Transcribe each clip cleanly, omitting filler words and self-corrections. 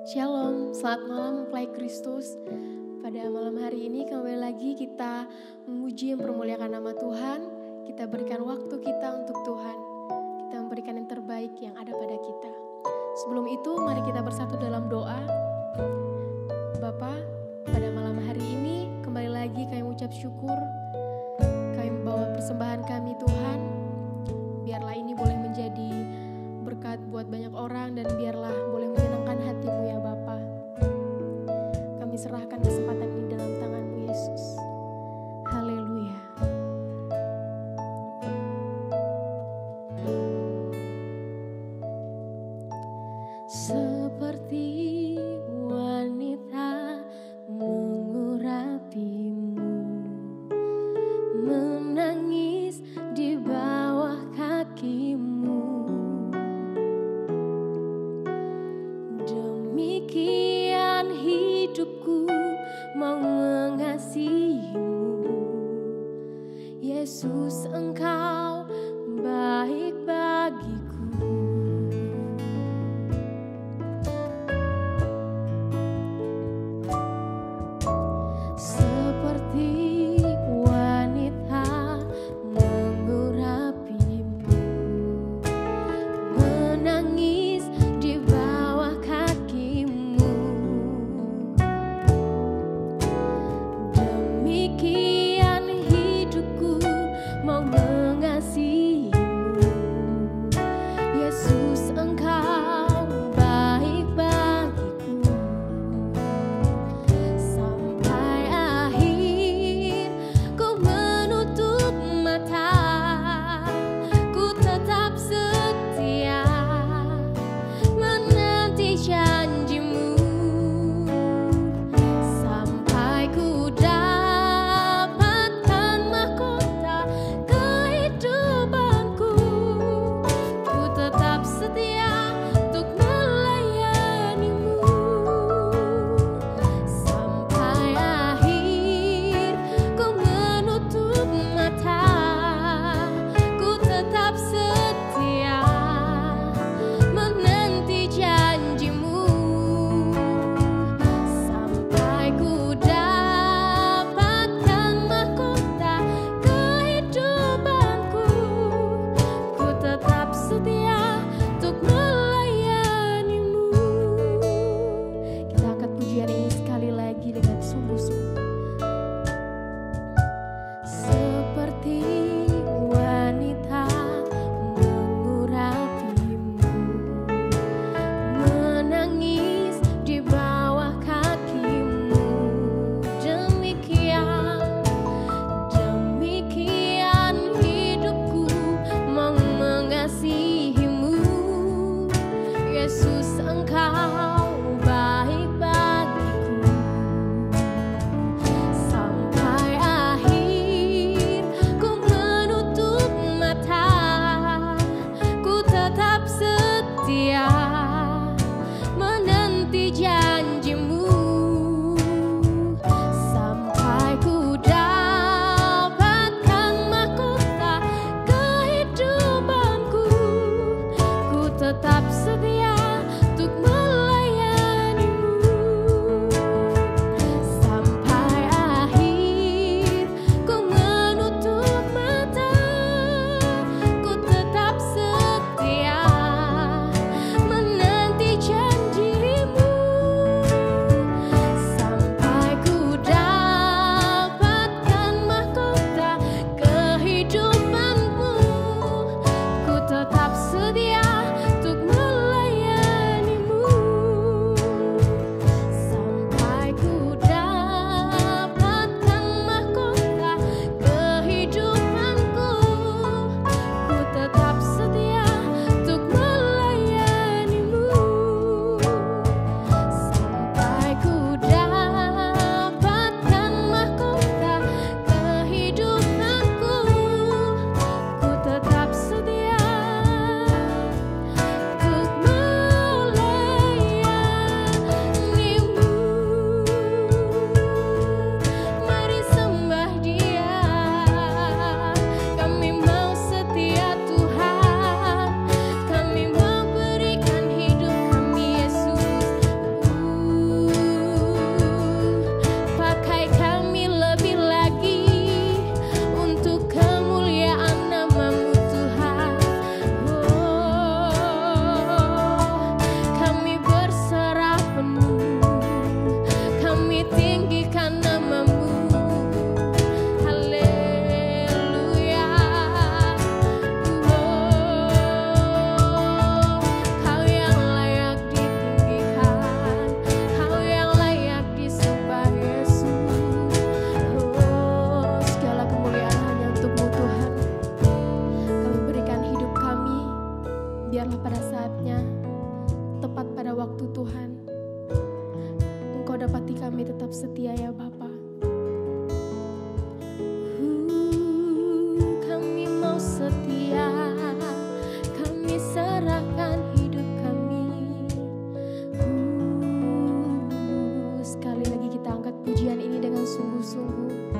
Shalom, selamat malam mempelai Kristus. Pada malam hari ini kembali lagi kita memuji dan mempermuliakan nama Tuhan. Kita berikan waktu kita untuk Tuhan. Kita memberikan yang terbaik yang ada pada kita. Sebelum itu mari kita bersatu dalam doa. Bapa, pada malam hari ini kembali lagi kami ucap syukur. Kami membawa persembahan kami Tuhan. Biarlah ini boleh menjadi berkat buat banyak orang dan biarlah boleh menyenangkan hati-Mu ya Bapa. Kami serahkan kesempatan ini dalam tangan-Mu Yesus. Haleluya. Seperti wanita mengurapimu, menangis di bawah kakimu. Demikian hidupku mau mengasihimu. Yesus, Engkau baik bagiku. Seperti wanita mengurapimu, menangis di bawah kakimu. Demikian hidupku mau mengasihimu. Yesus, Engkau baik bagiku. Sampai akhir ku menutup mata, ku tetap setia menanti janji-Mu. Sampai ku dapatkan mahkota kehidupanku, ku tetap setia untuk melayani-Mu. Sampai akhir ku menutup mata, ku tetap setia menanti janji-Mu. Sampai ku dapatkan mahkota kehidupanku, ku tetap setia untuk melayani-Mu. Kita angkat pujian ini sekali lagi dengan sungguh-sungguh. Seperti wanita mengurapimu, menangis di bawah kakimu. Demikian hidupku mau mengasihimu. Yesus, Engkau baik bagiku. Sampai akhir ku menutup mata, ku tetap setia menanti janji-Mu. Sampai ku dapatkan mahkota kehidupanku, ku tetap setia pada waktu Tuhan, Engkau dapati kami tetap setia ya Bapa. Kami mau setia, kami serahkan hidup kami. Sekali lagi kita angkat pujian ini dengan sungguh-sungguh.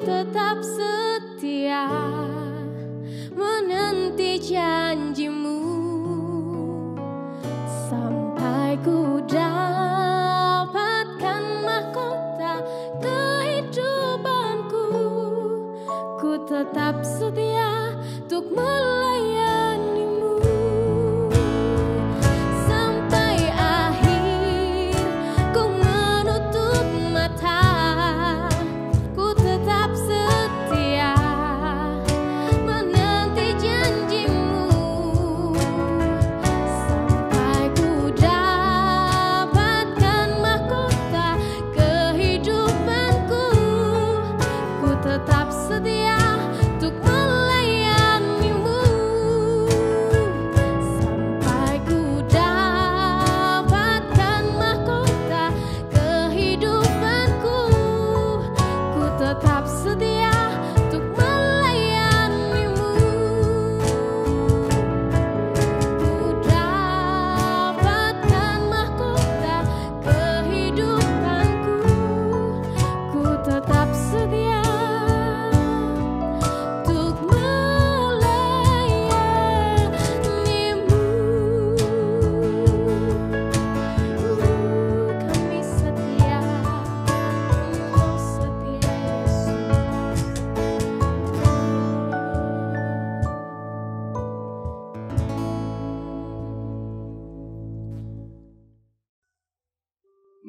Tetap setia menanti janjimu sampai ku dapatkan mahkota kehidupanku. Ku tetap setia untuk melayanimu sampai akhir. Ku menutup mata,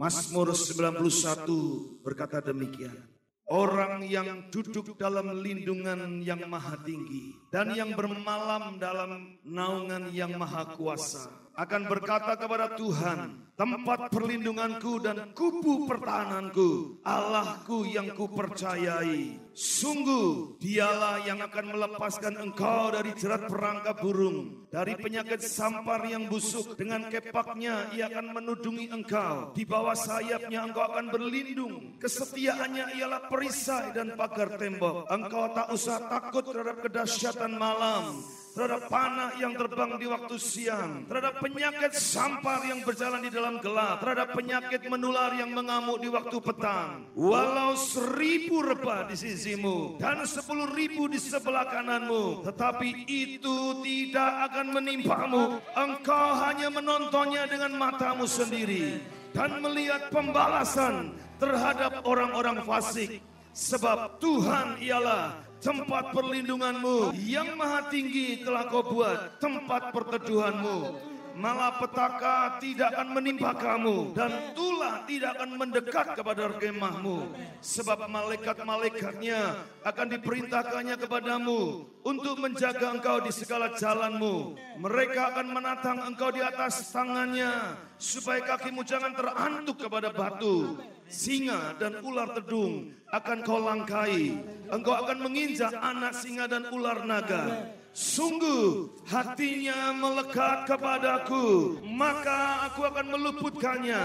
Mazmur 91 berkata demikian. Orang yang duduk dalam lindungan yang maha tinggi dan yang bermalam dalam naungan yang maha kuasa akan berkata kepada Tuhan, tempat perlindunganku dan kubu pertahananku, Allahku yang kupercayai. Sungguh dialah yang akan melepaskan engkau dari jerat perangkap burung, dari penyakit sampar yang busuk. Dengan kepaknya ia akan menudungi engkau, di bawah sayapnya engkau akan berlindung. Kesetiaannya ialah perisai dan pagar tembok. Engkau tak usah takut terhadap kedahsyatan malam, terhadap panah yang terbang di waktu siang, terhadap penyakit sampar yang berjalan di dalam gelap, terhadap penyakit menular yang mengamuk di waktu petang. Walau 1000 rebah di sisimu dan 10.000 di sebelah kananmu, tetapi itu tidak akan menimpamu. Engkau hanya menontonnya dengan matamu sendiri dan melihat pembalasan terhadap orang-orang fasik. Sebab Tuhan ialah tempat perlindunganmu, yang maha tinggi telah kau buat tempat perteduhanmu. Malapetaka tidak akan menimpa kamu, dan tulah tidak akan mendekat kepada kemahmu. Sebab malaikat-malaikatnya akan diperintahkannya kepadamu untuk menjaga engkau di segala jalanmu. Mereka akan menatang engkau di atas tangannya, supaya kakimu jangan terantuk kepada batu. Singa dan ular tedung akan kau langkai. Engkau akan menginjak anak singa dan ular naga. Sungguh hatinya melekat kepadaku, maka aku akan meluputkannya.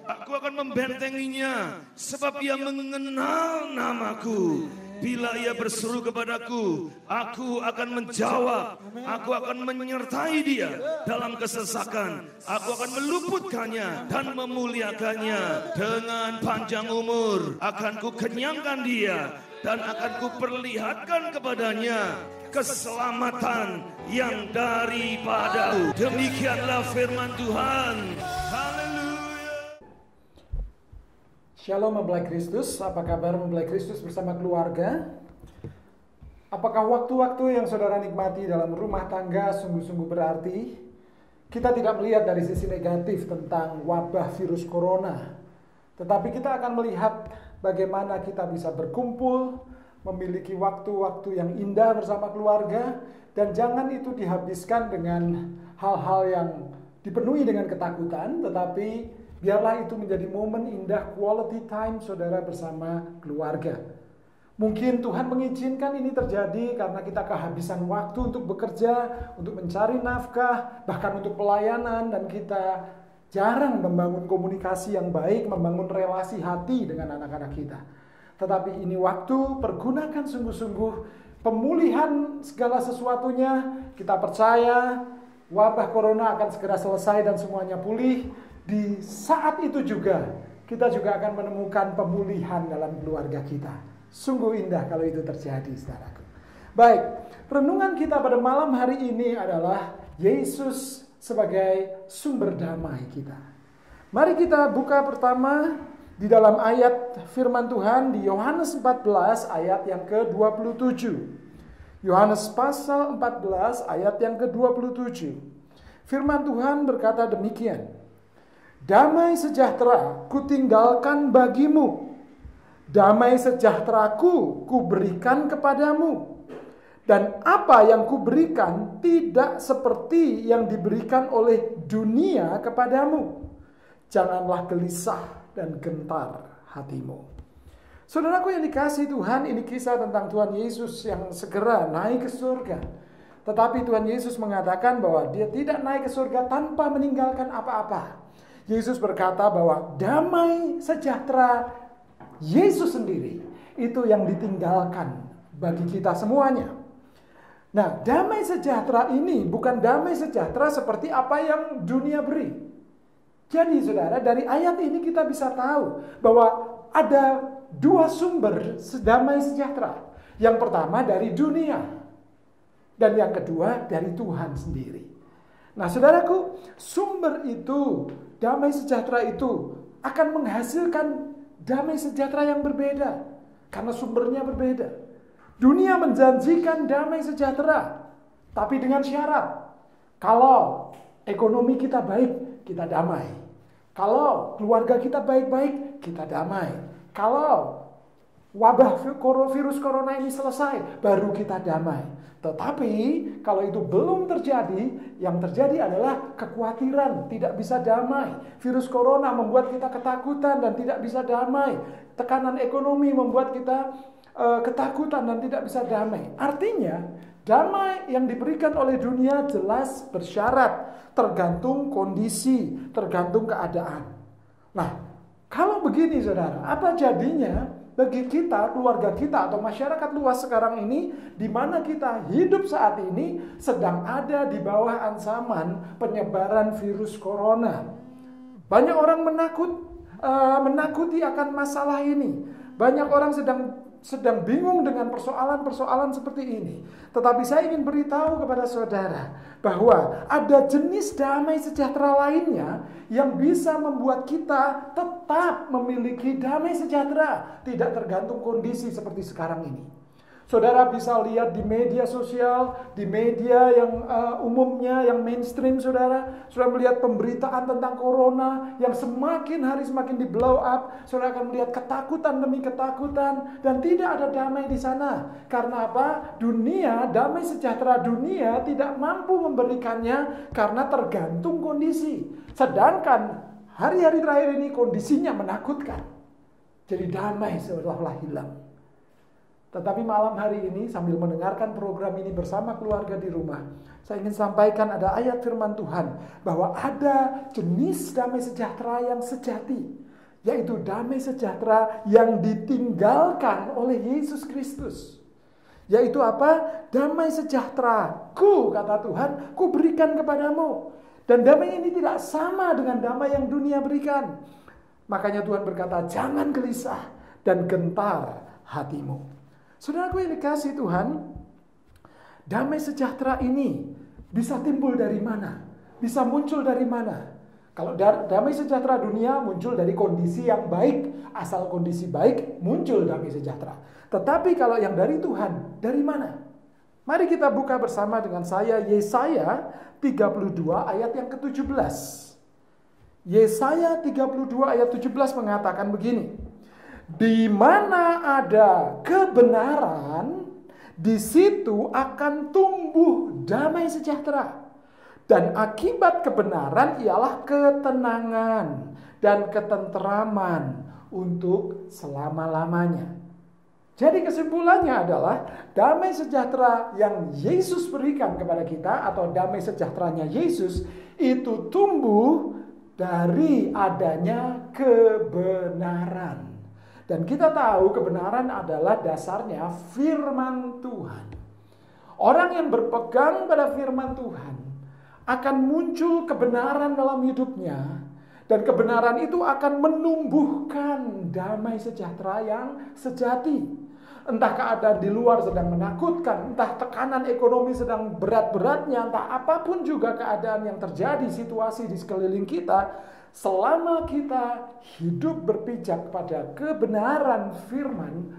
Aku akan membentenginya, sebab ia mengenal namaku. Bila ia berseru kepadaku, aku akan menjawab. Aku akan menyertai dia dalam kesesakan. Aku akan meluputkannya dan memuliakannya. Dengan panjang umur akan ku kenyangkan dia, dan akan ku perlihatkan kepadanya keselamatan yang daripadaku. Demikianlah firman Tuhan. Haleluya. Shalom mempelai Kristus, apa kabar mempelai Kristus bersama keluarga? Apakah waktu-waktu yang saudara nikmati dalam rumah tangga sungguh-sungguh berarti? kita tidak melihat dari sisi negatif tentang wabah virus corona. Tetapi kita akan melihat bagaimana kita bisa berkumpul, memiliki waktu-waktu yang indah bersama keluarga, dan jangan itu dihabiskan dengan hal-hal yang dipenuhi dengan ketakutan, tetapi biarlah itu menjadi momen indah, quality time saudara bersama keluarga. Mungkin Tuhan mengizinkan ini terjadi karena kita kehabisan waktu untuk bekerja, untuk mencari nafkah, bahkan untuk pelayanan, dan kita jarang membangun komunikasi yang baik, membangun relasi hati dengan anak-anak kita. Tetapi ini waktu, pergunakan sungguh-sungguh pemulihan segala sesuatunya. Kita percaya wabah corona akan segera selesai dan semuanya pulih. Di saat itu juga, kita juga akan menemukan pemulihan dalam keluarga kita. Sungguh indah kalau itu terjadi, saudaraku. Baik, renungan kita pada malam hari ini adalah Yesus sebagai sumber damai kita. Mari kita buka pertama di dalam ayat firman Tuhan di Yohanes 14 ayat yang ke-27. Yohanes pasal 14 ayat yang ke-27. Firman Tuhan berkata demikian. Damai sejahtera kutinggalkan bagimu. Damai sejahteraku kuberikan kepadamu. Dan apa yang kuberikan tidak seperti yang diberikan oleh dunia kepadamu. Janganlah gelisah dan gentar hatimu. Saudaraku yang dikasihi Tuhan, ini kisah tentang Tuhan Yesus yang segera naik ke surga. Tetapi Tuhan Yesus mengatakan bahwa dia tidak naik ke surga tanpa meninggalkan apa-apa. Yesus berkata bahwa damai sejahtera Yesus sendiri itu yang ditinggalkan bagi kita semuanya. Nah, damai sejahtera ini bukan damai sejahtera seperti apa yang dunia beri. Jadi saudara, dari ayat ini kita bisa tahu bahwa ada dua sumber damai sejahtera. Yang pertama dari dunia, dan yang kedua dari Tuhan sendiri. Nah saudaraku, sumber itu, damai sejahtera itu akan menghasilkan damai sejahtera yang berbeda. Karena sumbernya berbeda. Dunia menjanjikan damai sejahtera, tapi dengan syarat. Kalau ekonomi kita baik, kita damai. Kalau keluarga kita baik-baik, kita damai. Kalau wabah virus corona ini selesai, baru kita damai. Tetapi kalau itu belum terjadi, yang terjadi adalah kekhawatiran, tidak bisa damai. Virus corona membuat kita ketakutan dan tidak bisa damai. Tekanan ekonomi membuat kita ketakutan dan tidak bisa damai. Artinya, damai yang diberikan oleh dunia jelas bersyarat, tergantung kondisi, tergantung keadaan. Nah, kalau begini saudara, apa jadinya bagi kita, keluarga kita atau masyarakat luas sekarang ini, di mana kita hidup saat ini sedang ada di bawah ancaman penyebaran virus corona. Banyak orang menakuti akan masalah ini. Banyak orang sedang bingung dengan persoalan-persoalan seperti ini. Tetapi saya ingin beritahu kepada saudara bahwa ada jenis damai sejahtera lainnya yang bisa membuat kita tetap memiliki damai sejahtera, tidak tergantung kondisi seperti sekarang ini. Saudara bisa lihat di media sosial, di media yang umumnya, yang mainstream saudara. Saudara melihat pemberitaan tentang corona yang semakin hari semakin di blow up. Saudara akan melihat ketakutan demi ketakutan. Dan tidak ada damai di sana. Karena apa? Dunia, damai sejahtera dunia tidak mampu memberikannya karena tergantung kondisi. Sedangkan hari-hari terakhir ini kondisinya menakutkan. Jadi damai seolah-olah hilang. Tetapi malam hari ini sambil mendengarkan program ini bersama keluarga di rumah, saya ingin sampaikan ada ayat firman Tuhan bahwa ada jenis damai sejahtera yang sejati, yaitu damai sejahtera yang ditinggalkan oleh Yesus Kristus. Yaitu apa? Damai sejahtera-Ku, kata Tuhan, Ku berikan kepadamu. Dan damai ini tidak sama dengan damai yang dunia berikan. Makanya Tuhan berkata, jangan gelisah dan gentar hatimu. Saudaraku yang dikasihi Tuhan, damai sejahtera ini bisa timbul dari mana? Bisa muncul dari mana? Kalau damai sejahtera dunia muncul dari kondisi yang baik. Asal kondisi baik muncul damai sejahtera. Tetapi kalau yang dari Tuhan, dari mana? Mari kita buka bersama dengan saya Yesaya 32 ayat yang ke-17. Yesaya 32 ayat 17 mengatakan begini. Di mana ada kebenaran, di situ akan tumbuh damai sejahtera. Dan akibat kebenaran ialah ketenangan dan ketenteraman untuk selama-lamanya. Jadi kesimpulannya adalah damai sejahtera yang Yesus berikan kepada kita atau damai sejahteranya Yesus itu tumbuh dari adanya kebenaran. Dan kita tahu kebenaran adalah dasarnya firman Tuhan. Orang yang berpegang pada firman Tuhan akan muncul kebenaran dalam hidupnya. Dan kebenaran itu akan menumbuhkan damai sejahtera yang sejati. Entah keadaan di luar sedang menakutkan, entah tekanan ekonomi sedang berat-beratnya, entah apapun juga keadaan yang terjadi, situasi di sekeliling kita, selama kita hidup berpijak pada kebenaran firman,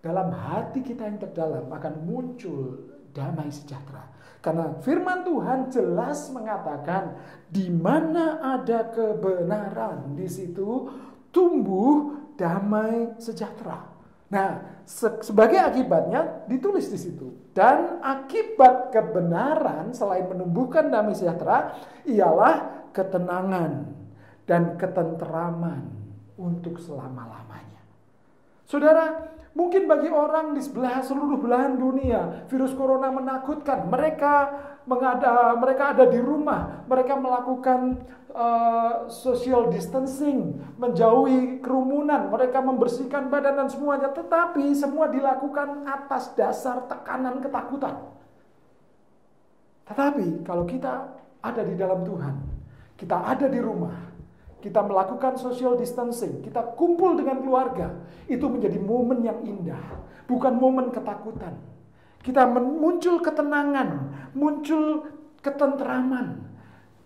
dalam hati kita yang terdalam akan muncul damai sejahtera. Karena firman Tuhan jelas mengatakan di mana ada kebenaran, di situ tumbuh damai sejahtera. Nah, sebagai akibatnya ditulis di situ. Dan akibat kebenaran selain menumbuhkan damai sejahtera ialah ketenangan dan ketenteraman untuk selama-lamanya. Saudara, mungkin bagi orang di seluruh belahan dunia, virus corona menakutkan. Mereka ada di rumah, mereka melakukan social distancing, menjauhi kerumunan, mereka membersihkan badan dan semuanya. Tetapi semua dilakukan atas dasar tekanan ketakutan. Tetapi kalau kita ada di dalam Tuhan, kita ada di rumah, kita melakukan social distancing, kita kumpul dengan keluarga, itu menjadi momen yang indah, bukan momen ketakutan. Kita muncul ketenangan, muncul ketenteraman.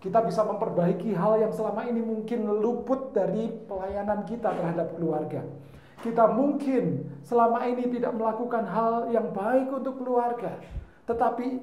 Kita bisa memperbaiki hal yang selama ini mungkin luput dari pelayanan kita terhadap keluarga. Kita mungkin selama ini tidak melakukan hal yang baik untuk keluarga, tetapi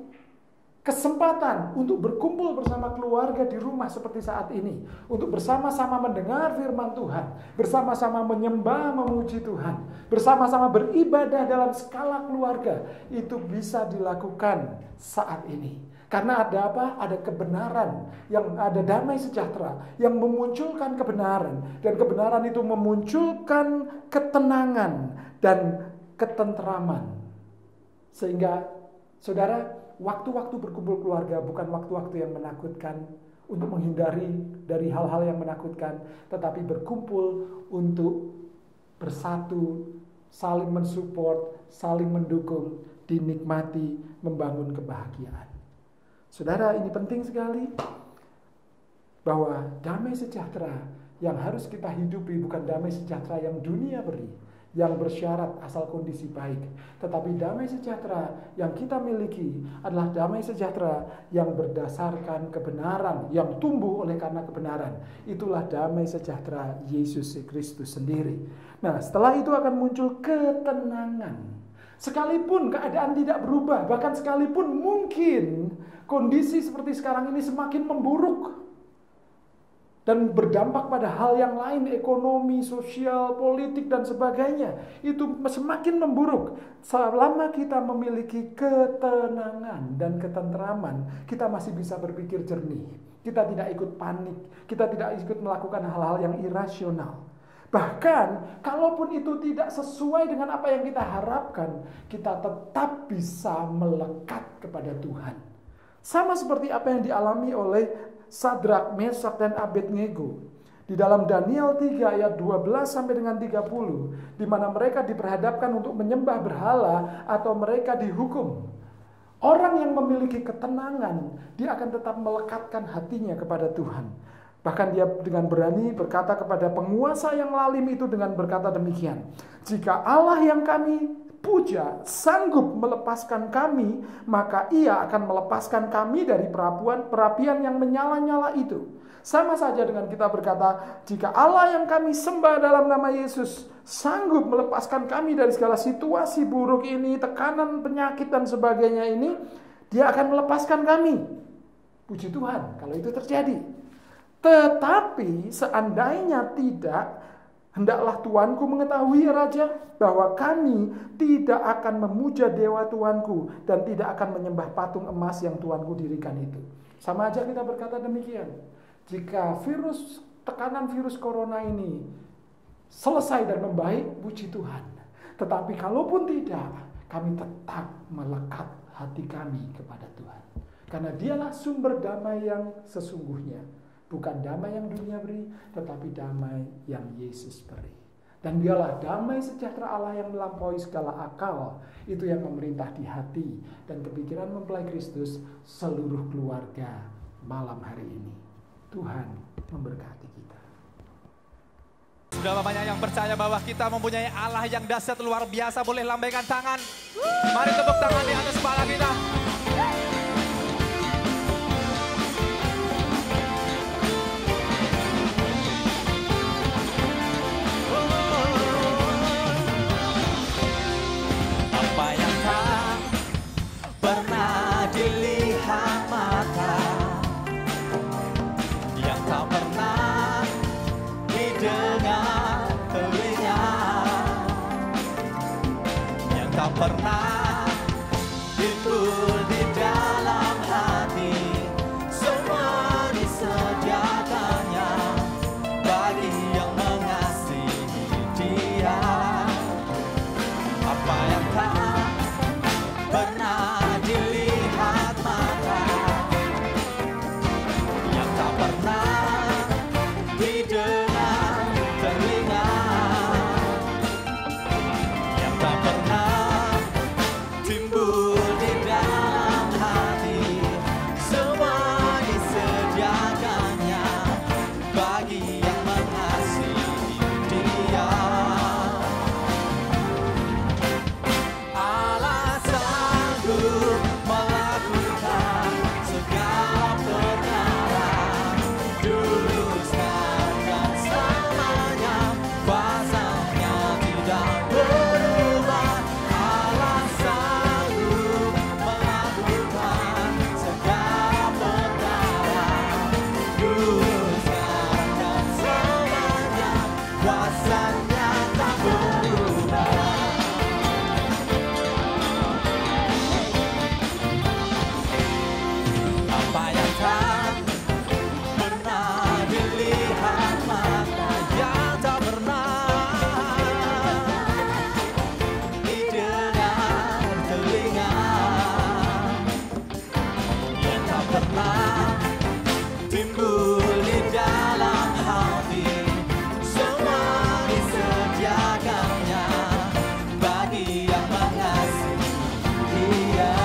kesempatan untuk berkumpul bersama keluarga di rumah seperti saat ini, untuk bersama-sama mendengar firman Tuhan, bersama-sama menyembah, memuji Tuhan, bersama-sama beribadah dalam skala keluarga, itu bisa dilakukan saat ini. Karena ada apa? Ada kebenaran, yang ada damai sejahtera, yang memunculkan kebenaran, dan kebenaran itu memunculkan ketenangan dan ketenteraman. Sehingga, saudara, waktu-waktu berkumpul keluarga bukan waktu-waktu yang menakutkan untuk menghindari dari hal-hal yang menakutkan, tetapi berkumpul untuk bersatu, saling mensupport, saling mendukung, dinikmati, membangun kebahagiaan. Saudara, ini penting sekali bahwa damai sejahtera yang harus kita hidupi bukan damai sejahtera yang dunia beri, yang bersyarat asal kondisi baik. Tetapi damai sejahtera yang kita miliki adalah damai sejahtera yang berdasarkan kebenaran, yang tumbuh oleh karena kebenaran. Itulah damai sejahtera Yesus Kristus sendiri. Nah, setelah itu akan muncul ketenangan. Sekalipun keadaan tidak berubah, bahkan sekalipun mungkin kondisi seperti sekarang ini semakin memburuk dan berdampak pada hal yang lain, ekonomi, sosial, politik, dan sebagainya. Itu semakin memburuk. Selama kita memiliki ketenangan dan ketenteraman, kita masih bisa berpikir jernih. Kita tidak ikut panik. Kita tidak ikut melakukan hal-hal yang irasional. Bahkan, kalaupun itu tidak sesuai dengan apa yang kita harapkan, kita tetap bisa melekat kepada Tuhan. Sama seperti apa yang dialami oleh Sadrak, Mesak, dan Abednego. Di dalam Daniel 3 ayat 12 sampai dengan 30, di mana mereka diperhadapkan untuk menyembah berhala atau mereka dihukum. Orang yang memiliki ketenangan, dia akan tetap melekatkan hatinya kepada Tuhan. Bahkan dia dengan berani berkata kepada penguasa yang lalim itu dengan berkata demikian, "Jika Allah yang kami puja sanggup melepaskan kami, maka ia akan melepaskan kami dari perapian yang menyala-nyala itu. Sama saja dengan kita berkata, jika Allah yang kami sembah dalam nama Yesus sanggup melepaskan kami dari segala situasi buruk ini, tekanan, penyakit dan sebagainya ini, Dia akan melepaskan kami. Puji Tuhan kalau itu terjadi. Tetapi seandainya tidak, hendaklah Tuanku mengetahui, ya Raja, bahwa kami tidak akan memuja dewa Tuanku dan tidak akan menyembah patung emas yang Tuanku dirikan itu. Sama aja kita berkata demikian. Jika tekanan virus corona ini selesai dan membaik, puji Tuhan. Tetapi kalaupun tidak, kami tetap melekat hati kami kepada Tuhan. Karena Dialah sumber damai yang sesungguhnya. Bukan damai yang dunia beri, tetapi damai yang Yesus beri. Dan Dialah damai sejahtera Allah yang melampaui segala akal. Itu yang memerintah di hati dan kepikiran mempelai Kristus seluruh keluarga malam hari ini. Tuhan memberkati kita. Sudah banyak yang percaya bahwa kita mempunyai Allah yang dahsyat luar biasa. Boleh lambaikan tangan. Mari tepuk tangan di atas kepala kita. Apa yang tak pernah dilihat mata, yang tak pernah didengar telinga, yang tak pernah timbul di dalam hati, semua disediakannya bagi yang mengasihi Dia. Apa yang tak pernah dilihat mata, yang tak pernah didengar telinga, yang tak pernah timbul di dalam hati, semua disediakannya bagi yang mengasihi Dia. Allah sanggup melakukan segala perkara, dulu, sekarang, dan selamanya. Kuasa-Nya tidak berubah. Allah sanggup melakukan segala perkara, dulu, sekarang, dan selamanya. Kuasa-Nya tak berubah. Apa yang tak pernah dilihat mata, yang tak pernah didengar telinga, yang tak pernah timbul di dalam hati, semua disediakannya bagi yang mengasihi Dia.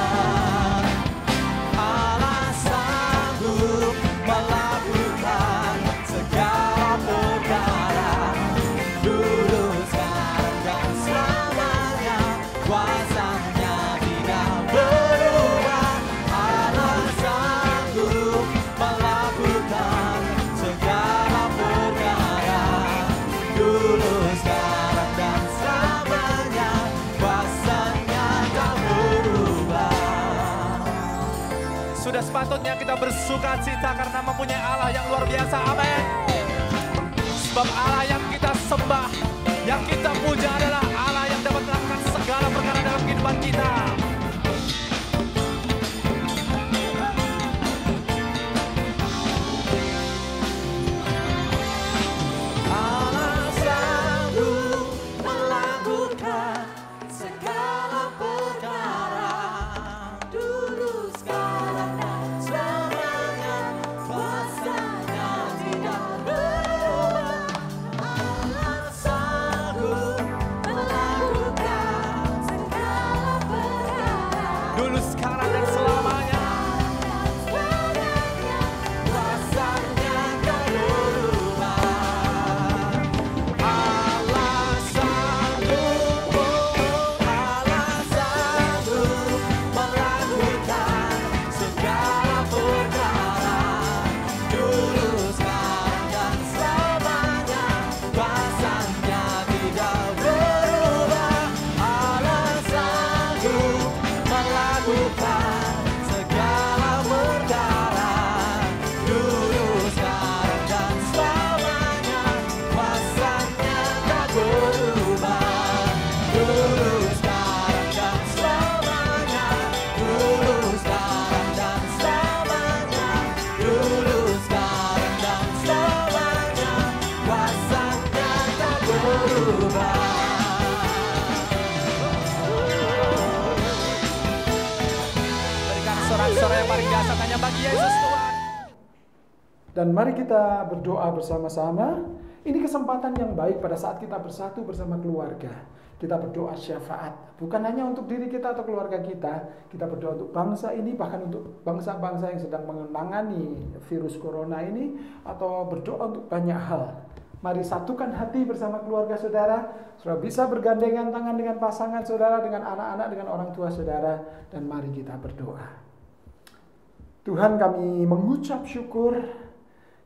Allah sanggup melakukan segala perkara, dulu, sekarang, dan selamanya. Kuasa-Nya tidak berubah. Allah sanggup melakukan segala perkara, dulu, sekarang, dan selamanya. Kuasa-Nya tak berubah. Sudah sepatutnya kita bersuka cita karena mempunyai Allah yang luar biasa. Amin. Sebab Allah yang kita sembah, yang kita puja adalah Allah yang dapat melakukan segala perkara dalam kehidupan kita. Allah sanggup melakukan segala perkara, dulu, sekarang, dan selamanya. Kuasa-Nya tidak berubah. Allah sanggup Berikan sorak-sorai yang paling dahsyat hanya bagi Yesus Tuhan. Dan mari kita berdoa bersama-sama. Ini kesempatan yang baik pada saat kita bersatu bersama keluarga. Kita berdoa syafaat. Bukan hanya untuk diri kita atau keluarga kita. Kita berdoa untuk bangsa ini, bahkan untuk bangsa-bangsa yang sedang menangani virus corona ini. Atau berdoa untuk banyak hal. Mari satukan hati bersama keluarga saudara. Saudara bisa bergandengan tangan dengan pasangan saudara, dengan anak-anak, dengan orang tua saudara. Dan mari kita berdoa. Tuhan, kami mengucap syukur.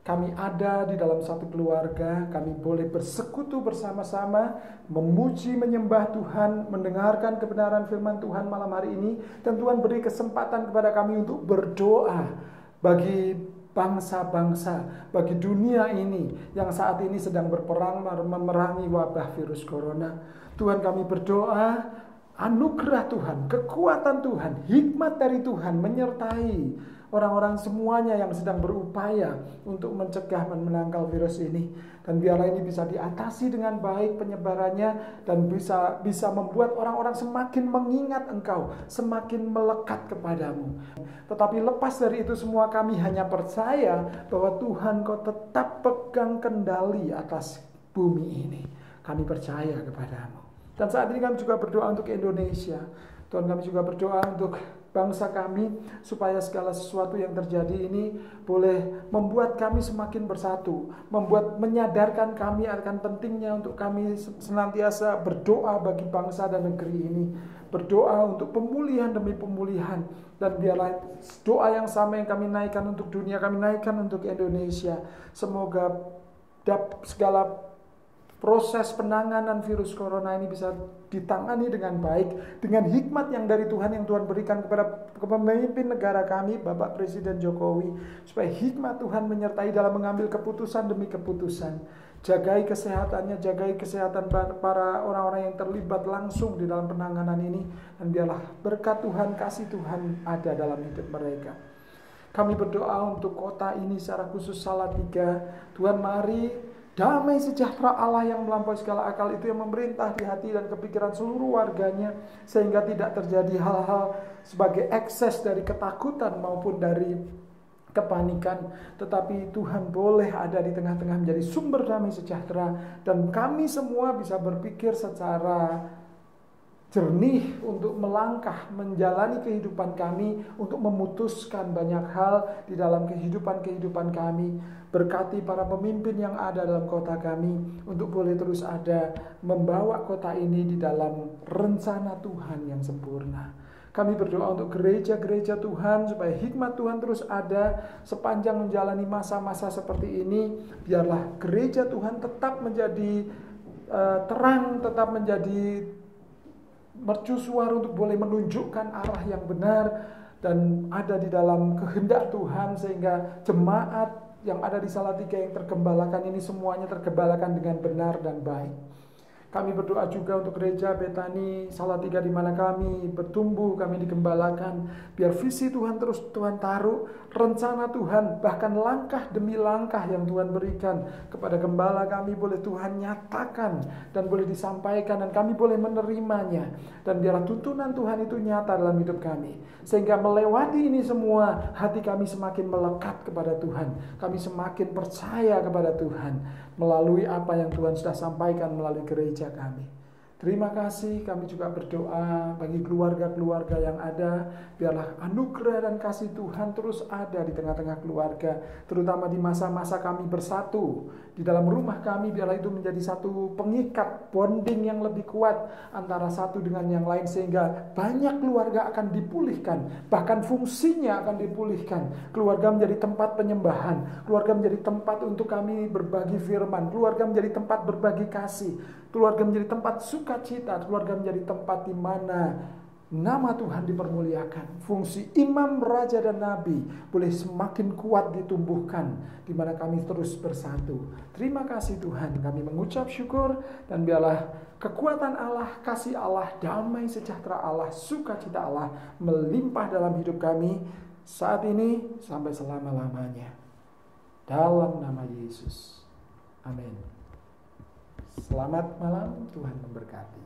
Kami ada di dalam satu keluarga, kami boleh bersekutu bersama-sama, memuji, menyembah Tuhan, mendengarkan kebenaran firman Tuhan malam hari ini. Dan Tuhan beri kesempatan kepada kami untuk berdoa bagi bangsa-bangsa, bagi dunia ini yang saat ini sedang berperang memerangi wabah virus corona. Tuhan, kami berdoa, anugerah Tuhan, kekuatan Tuhan, hikmat dari Tuhan menyertai orang-orang semuanya yang sedang berupaya untuk mencegah dan menangkal virus ini. Dan biarlah ini bisa diatasi dengan baik penyebarannya, dan bisa membuat orang-orang semakin mengingat Engkau, semakin melekat kepadamu. Tetapi lepas dari itu semua, kami hanya percaya bahwa Tuhan Kau tetap pegang kendali atas bumi ini. Kami percaya kepadamu. Dan saat ini kami juga berdoa untuk Indonesia. Tuhan, kami juga berdoa untuk bangsa kami, supaya segala sesuatu yang terjadi ini boleh membuat kami semakin bersatu, menyadarkan kami akan pentingnya untuk kami senantiasa berdoa bagi bangsa dan negeri ini, berdoa untuk pemulihan demi pemulihan. Dan biarlah doa yang sama yang kami naikkan untuk dunia, kami naikkan untuk Indonesia. Semoga segala proses penanganan virus corona ini bisa ditangani dengan baik, dengan hikmat yang dari Tuhan, yang Tuhan berikan kepada pemimpin negara kami, Bapak Presiden Jokowi, supaya hikmat Tuhan menyertai dalam mengambil keputusan demi keputusan. Jagai kesehatannya, jagai kesehatan para orang-orang yang terlibat langsung di dalam penanganan ini, dan biarlah berkat Tuhan, kasih Tuhan ada dalam hidup mereka. Kami berdoa untuk kota ini secara khusus Salatiga. Tuhan, mari damai sejahtera Allah yang melampaui segala akal itu yang memerintah di hati dan kepikiran seluruh warganya, sehingga tidak terjadi hal-hal sebagai ekses dari ketakutan maupun dari kepanikan. Tetapi Tuhan boleh ada di tengah-tengah menjadi sumber damai sejahtera, dan kami semua bisa berpikir secara jernih untuk melangkah menjalani kehidupan kami, untuk memutuskan banyak hal di dalam kehidupan kami. Berkati para pemimpin yang ada dalam kota kami untuk boleh terus ada membawa kota ini di dalam rencana Tuhan yang sempurna. Kami berdoa untuk gereja-gereja Tuhan, supaya hikmat Tuhan terus ada sepanjang menjalani masa-masa seperti ini. Biarlah gereja Tuhan tetap menjadi terang, tetap menjadi mercusuar untuk boleh menunjukkan arah yang benar dan ada di dalam kehendak Tuhan, sehingga jemaat yang ada di Salatiga yang tergembalakan ini semuanya tergembalakan dengan benar dan baik. Kami berdoa juga untuk gereja Betani Salatiga di mana kami bertumbuh, kami digembalakan. Biar visi Tuhan terus Tuhan taruh, rencana Tuhan, bahkan langkah demi langkah yang Tuhan berikan kepada gembala kami boleh Tuhan nyatakan dan boleh disampaikan, dan kami boleh menerimanya. Dan biar tuntunan Tuhan itu nyata dalam hidup kami, sehingga melewati ini semua hati kami semakin melekat kepada Tuhan. Kami semakin percaya kepada Tuhan melalui apa yang Tuhan sudah sampaikan melalui gereja kami. Terima kasih. Kami juga berdoa bagi keluarga-keluarga yang ada. Biarlah anugerah dan kasih Tuhan terus ada di tengah-tengah keluarga, terutama di masa-masa kami bersatu di dalam rumah kami. Biarlah itu menjadi satu pengikat, bonding yang lebih kuat antara satu dengan yang lain, sehingga banyak keluarga akan dipulihkan, bahkan fungsinya akan dipulihkan. Keluarga menjadi tempat penyembahan, keluarga menjadi tempat untuk kami berbagi firman, keluarga menjadi tempat berbagi kasih, keluarga menjadi tempat sukacita, keluarga menjadi tempat di mana nama Tuhan dipermuliakan. Fungsi imam, raja, dan nabi boleh semakin kuat ditumbuhkan, di mana kami terus bersatu. Terima kasih Tuhan, kami mengucap syukur, dan biarlah kekuatan Allah, kasih Allah, damai sejahtera Allah, sukacita Allah melimpah dalam hidup kami saat ini sampai selama-lamanya. Dalam nama Yesus. Amin. Selamat malam, Tuhan memberkati.